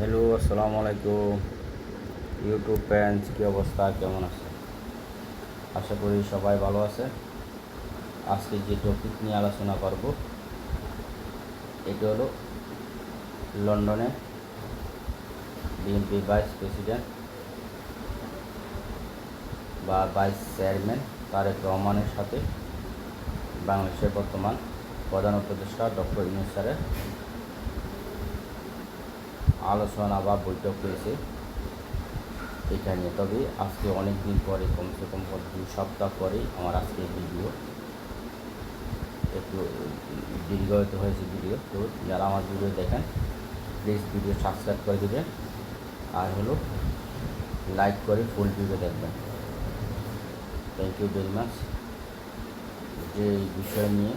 Hello, আসসালামু আলাইকুম YouTube friends, কী অবস্থা, কেমন আছে? আশা করি সবাই ভালো আছে। আজকে যে টপিক নিয়ে আলোচনা করব এটি হলো লন্ডনে বিএনপি ভাইস প্রেসিডেন্ট বা ভাইস চেয়ারম্যান তারেক রহমানের সাথে বাংলাদেশের বর্তমান প্রধান উপদেষ্টা ডক্টর ইউনূস স্যারের আলোচনা বা বৈঠক হয়েছে এখানে। তবে আজকে অনেক দিন পরে, কমসে কম 2 সপ্তাহ পরেই আমার আজকে ভিডিও একটু দীর্ঘায়িত হয়েছে ভিডিও। তো যারা আমার ভিডিও দেখেন প্লিজ ভিডিও সাবস্ক্রাইব করে দেবেন, আর হলো লাইক করে ফুল ভিডিও দেখবেন। Thank you very much. যে বিষয় নিয়ে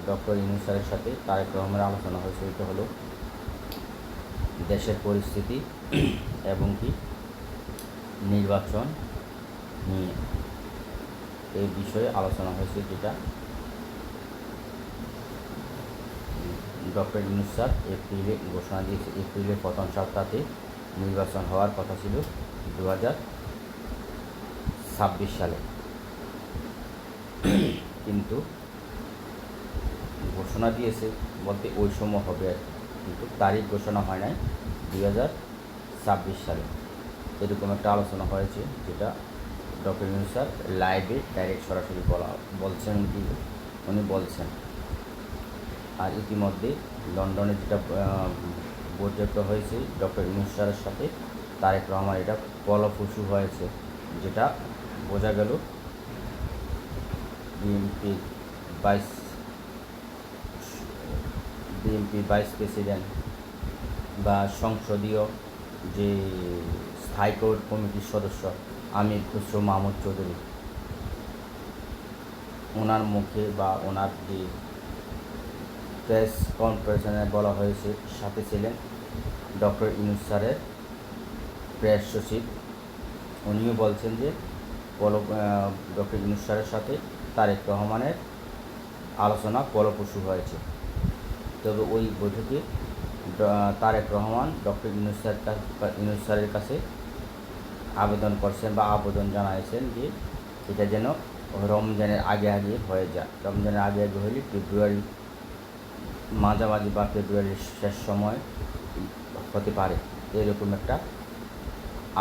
ডক্টর ইউনূস স্যারের সাথে তারেক রহমানের আলোচনা হয়েছে এটা হলো দেশের পরিস্থিতি এবং কি নির্বাচন নিয়ে এই বিষয়ে আলোচনা হয়েছে, যেটা ডক্টর ইউনূস স্যার এপ্রিলে ঘোষণা দিয়েছে। এপ্রিলের প্রথম সপ্তাহে নির্বাচন হওয়ার কথা ছিল 2026 সালে, কিন্তু ঘোষণা দিয়েছে বলতে ওই সময় হবে, কিন্তু তারিখ ঘোষণা হয় নাই 2026 সালে। এরকম একটা আলোচনা হয়েছে, যেটা ডক্টর ইউনূস স্যার লাইভে ডাইরেক্ট সরাসরি বলছেন কি উনি বলছেন। আর ইতিমধ্যে লন্ডনে যেটা বৈঠক হয়েছে ডক্টর ইউনূস স্যারের সাথে তারেক রহমান, এটা ফলপ্রসূ হয়েছে, যেটা বোঝা গেল বিএনপি ভাইস ভাইস প্রেসিডেন্ট বা সংসদীয় যে স্থায়ী কমিটির সদস্য আমির খুসরো মাহমুদ চৌধুরী, ওনার মুখে বা ওনার যে প্রেস কনফারেন্সে বলা হয়েছে, সাথে ছিলেন ডক্টর ইউনূস স্যারের প্রেস সচিব। উনিও বলছেন যে ডক্টর ইউনূস স্যারের সাথে তারেক রহমানের আলোচনা ফলপ্রসূ হয়েছে। তবে ওই বৈঠকে তারেক রহমান ডক্টর ইউনূস স্যারের কাছে আবেদন করছেন বা আবেদন জানাইছেন যে এটা যেন রমজানের আগে হয়ে যায়। রমজানের আগে হলে ফেব্রুয়ারি মাঝামাঝি বা ফেব্রুয়ারির শেষ সময় হতে পারে, এরকম একটা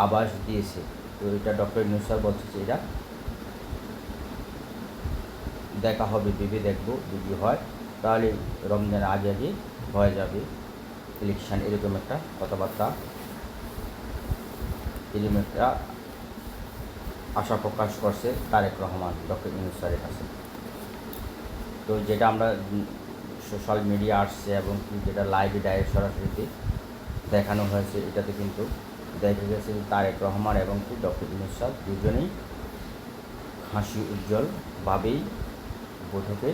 আভাস দিয়েছে। তো এটা ডক্টর ইউনূস স্যার বলছে যে এটা দেখা হবে, ভেবে দেখব, যদি হয় তাহলে রমজানের আগে হয়ে যাবে ইলেকশান, এরকম একটা কথাবার্তা, এরকম একটা আশা প্রকাশ করছে তারেক রহমান ডক্টর ইউনূস স্যারের কাছে। তো যেটা আমরা সোশ্যাল মিডিয়া আসছে এবং যেটা লাইভে ডাইরেক্ট সরাসরিতে দেখানো হয়েছে, এটাতে কিন্তু দেখা গেছে তারেক রহমান এবং ডক্টর ইউনূস স্যার দুজনেই হাসি উজ্জ্বলভাবেই বৈঠকে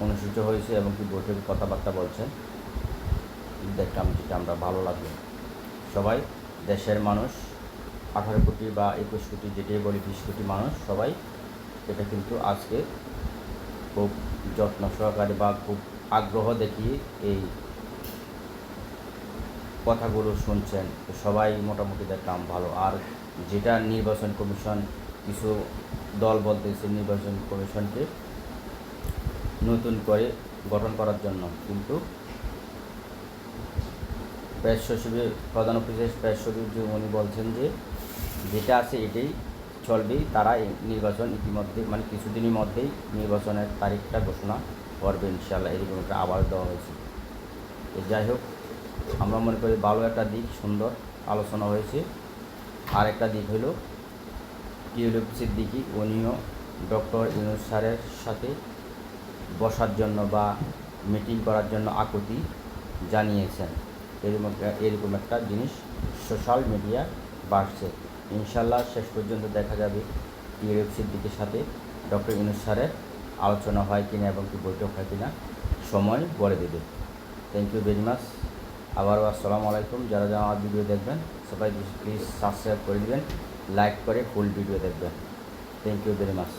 অনুষ্ঠিত হয়েছে এবং বৈঠকে কথাবার্তা বলছেন। দেখলাম যেটা আমরা ভালো লাগলো। সবাই দেশের মানুষ 18 কোটি বা 21 কোটি, যেটাই বলি 20 কোটি মানুষ, সবাই এটা কিন্তু আজকে খুব যত্ন সহকারে বা খুব আগ্রহ দেখিয়ে এই কথাগুলো শুনছেন। তো সবাই মোটামুটি দেখলাম ভালো। আর যেটা নির্বাচন কমিশন, কিছু দল বলতেছে নির্বাচন কমিশনকে নতুন করে গঠন করার জন্য, কিন্তু প্রেস সচিবের প্রধান অফিসের প্রেস সচিব যে উনি বলছেন যে যেটা আছে এটাই চলবেই। তারা নির্বাচন ইতিমধ্যে মানে কিছুদিনের মধ্যেই নির্বাচনের তারিখটা ঘোষণা করবে ইনশাআল্লাহ, এরকম একটা আবার দেওয়া হয়েছে। যাই হোক, আমরা মনে করি ভালো একটা দিক, সুন্দর আলোচনা হয়েছে। আর একটা দিক হলো টিউলিপসির দিকে উনিও ডক্টর ইউনূস স্যারের সাথে বসার জন্য বা মিটিং করার জন্য আকুতি জানিয়েছেন। এরকম একটা জিনিস সোশ্যাল মিডিয়া বাড়ছে। ইনশাল্লাহ শেষ পর্যন্ত দেখা যাবে টিউলিপসির দিকের সাথে ডক্টর ইউনূস স্যারের আলোচনা হয় কিনা এবং বৈঠক হয় কিনা সময় বলে দেবে। Thank you very much. আবারও আসসালামু আলাইকুম। যারা যারা আমার ভিডিও দেখবেন সবাই প্লিজ সাবস্ক্রাইব করে দেবেন, লাইক করে ফুল ভিডিও দেখবেন। Thank you very much.